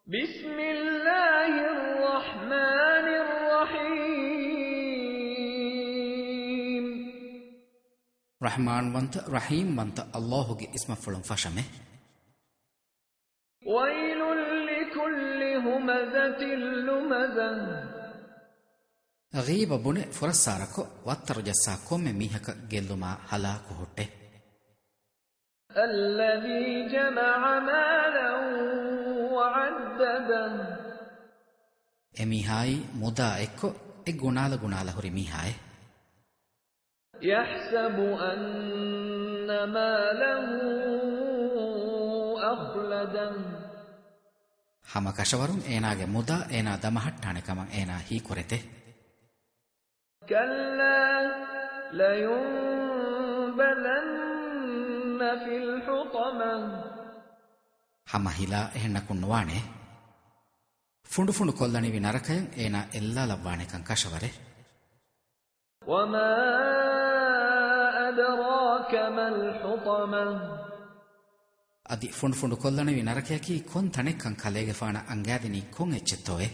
بسم الله الرحمن الرحيم رحمان وانت رحيم وانت الله جي اسم فلان فشمه ويل لكل همزة لمزة غيب بني فرساركو واترجساكو ميهك جلما هلاكو هوته الذي جمع مالا وعدده اميهاي مدا اكو اگونال هوري ميهاي يحسب أن ماله أخلده hama kashawarun eenage muda eena damahattane kaman eena hi korete كلا لينبذن في الحطمة hama hila ehenna kunnuwane fundu kollani vi narakayan eena ella lavwane kan kashaware وما أدراك ما الحطمة adi fundu kollani vi narakayaki kon tanekan kalege faana angadini kon echettoe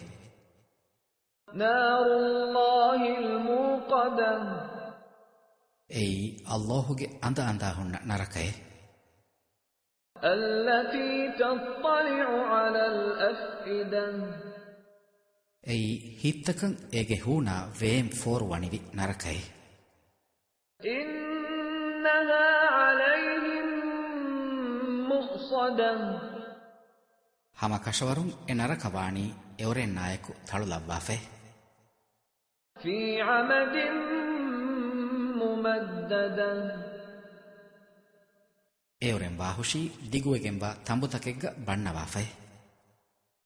نار الله الموقدة ei Allahuge anda hunna narakaye التي تطلع على الأفئدة ei hittakan ege huna veem for wanivi narakaye إنها عليهم مؤصدة hama kashawarun e narakawani euren nayaku thalu lavwafe في عمد ممددة euren wahushi diguegen wa tambutakegga bannawafe